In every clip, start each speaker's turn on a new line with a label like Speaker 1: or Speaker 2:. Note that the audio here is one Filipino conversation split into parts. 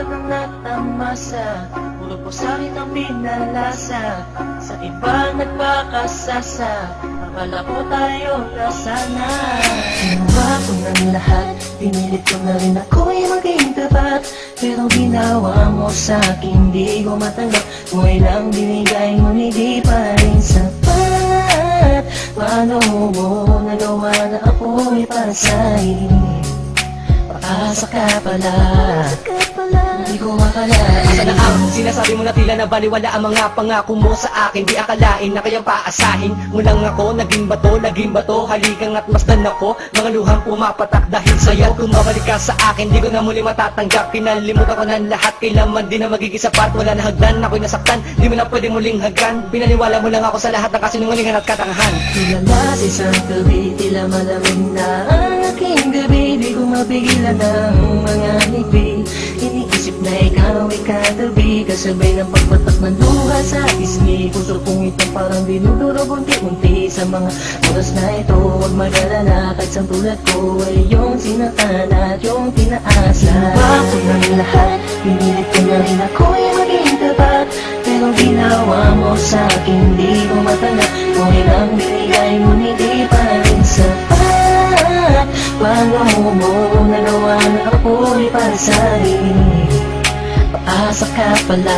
Speaker 1: ka nang natamasa, puro po sakit ang pinalasa, sa iba nagpakasasa, akala ko tayo na sana. Ginawa ko ng lahat, pinilit ko na rin ako'y maging tapat, pero ginawa mo sa'kin di ko matanggap. Kung ilang binigay ngunit di pa rin sapat, paano mo nagawa na ako'y para sa'yo? Paasa ka pala, di ko akalain.
Speaker 2: Asa na ang sinasabi mo na tila na baliwala ang mga pangako mo sa akin? Di akalain na kayang paasahin mo lang ako. Naging bato, haligang at masdan ako. Mga luhang pumapatak dahil sa'yo. Kung mabalik ka sa akin, di ko na muli matatanggap. Pinalimutan ko ng lahat, kailanman di na magiging sapat. Wala na hagdan, ako'y nasaktan, di mo na pwede muling hagan. Pinaniwala mo lang ako sa lahat ng kasinungalingan at katangahan.
Speaker 1: Tulala sa isang gabi, tila malamig na ang aking gabi. Di ko mapigilan ang mga ngiti, iniisip na ikaw ay katabi, kasabay ng pagpatak ng luha sa pisngi. Puso kong ito parang dinudurog unti-unti sa mga oras na ito. Huwag mag-alala, kahit sa tulad ko ay yung sinaktan at yung pinaasa. Ginawa ko ng lahat, pinilit ko na rin ako'y maging tapat, pero ginawa mo sa'kin di ko matanggap. Kung ilang binigay ngunit di pa rin sapat, paano mo nagawa na ako'y para sa'yo? Paasa ka pala,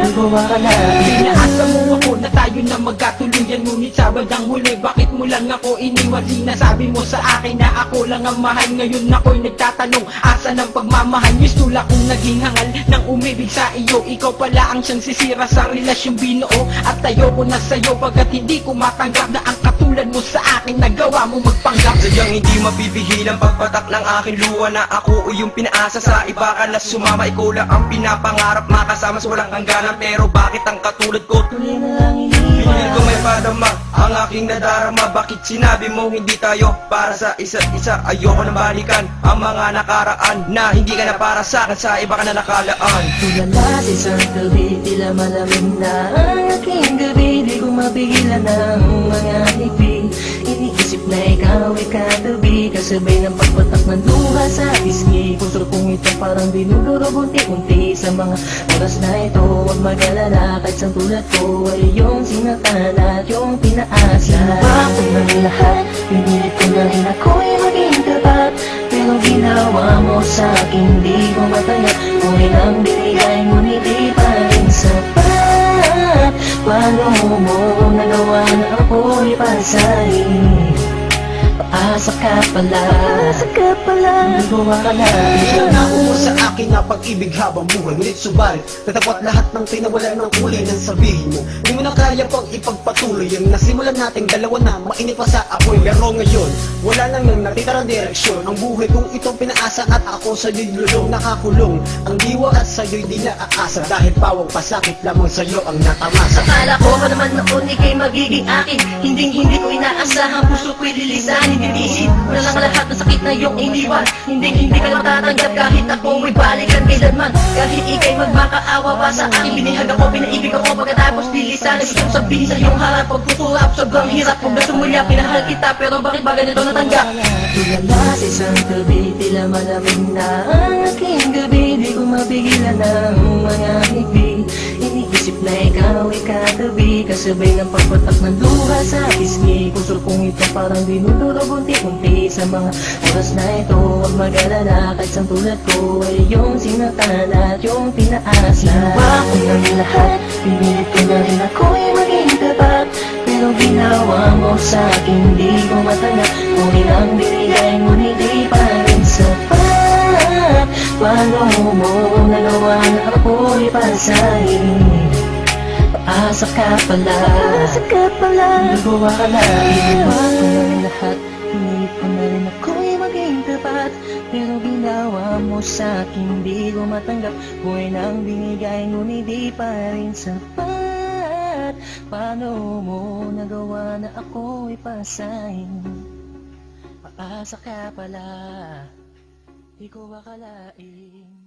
Speaker 1: di ko akalain.
Speaker 2: Inaasa mo ako na tayo na magkatuluyan, ngunit sa bandang huli bakit mo lang ako iniwan? Sinasabi mo sa akin na ako lang ang mahal, ngayon ako'y nagtatanong asa ng pagmamahal? Mistula kong naging hangal ng umibig sa iyo, ikaw pala ang siyang sisira sa relasyong binuo. At tayo ko na sa'yo pagkat hindi ko matanggap na ang katulad mo sa akin nagawa mo magpanggap.
Speaker 3: Sadyang hindi mapipigilang pagpatak ng aking luha na ako o yung pinaasa sa iba ka na sumama. Ikaw lang ang pinapangarap makasama sa walang hangganan, pero bakit ang katulad ko
Speaker 1: Tuloy na lang
Speaker 3: pinig
Speaker 1: iniwan.
Speaker 3: ko may padama ang aking nadarama? Bakit sinabi mo hindi tayo para sa isa't isa? Ayoko na balikan ang mga nakaraan na hindi ka na para sa akin, sa iba ka na nakalaan.
Speaker 1: Tulala sa isang gabi, tila malamig na ang aking gabi. Di ko mapigilan ang mga ngiti, iniisip na ikaw ay katabi, kasabay ng pagpatak ng luha sa pisngi. Puso kong ito parang dinudurog unti-unti sa mga oras na ito. Huwag mag-alala, kahit sa tulad ko ay yung sinaktan at yung pinaasa. Ginawa ko ng lahat, pinilit ko na rin ako'y maging tapat, pero ginawa mo sa'kin di ko matanggap. Kung ilang binigay ngunit di pa rin sapat, paano mo nagawa na ako'y para sa'yo? Paasa ka pala, di ko akalain.
Speaker 2: Nangako mo sa akin na pag-ibig habang buhay, ngunit subalit natapot lahat ng tinawalan ng kulay ng sabihin mo. Hindi mo na kaya pang ipagpatuloy yung nasimulan nating dalawa na mainit pa sa apoy. Pero ngayon, wala nang natitirang direksyon. Ang buhay kong itong pinaasa at ako sa'yo'y lulong. Nakakulong ang diwa at sa'yo'y di naaasa, dahil pawang pasakit lamang sa'yo ang natamasa.
Speaker 1: Akala ko pa naman noon ika'y magiging akin, hindi ko inaasahan, puso ko'y lilisan. Hindi wala lang lahat ng sakit na iyong iniwan. Hindi ka lang matatanggap kahit ako may balikan kailanman. Kahit ika'y magmakaawa pa sa akin, binihag ako, pinaibig ako, pagkatapos lilisan. Gusto kong sabihin sa iyong harap, pagkukulap, sobrang hirap. Kung gusto mo niya, pinahal kita, pero bakit ba ganito natanggap? Tulala sa isang gabi, tila malamig na ang aking gabi. Di ko mapigilan ang mga ngiti, iniisip na ikaw ay katabi, kasabay ng pagpatak ng luha sa pisngi. Puso kong ito parang dinudurog unti-unti sa mga oras na ito. Huwag mag-alala, kahit sa tulad ko ay yung sinaktan at yung pinaasa. Ginawa ko ng lahat, pinilit ko na rin ako'y maging tapat, pero ginawa mo sa'kin di ko matanggap. Kung ilang binigay ngunit di pa rin sapat, paano mo nagawa na ako'y para sa'yo? Paasa ka pala, di ko akalain. Ginawa ko ng lahat, pinilit ko na rin ako'y maging tapat, pero ginawa mo sa'kin di ko matanggap. Kung ilang binigay ngunit di pa rin sapat, paano mo nagawa na ako'y para sa'yo? Paasa ka pala, di ko akalain.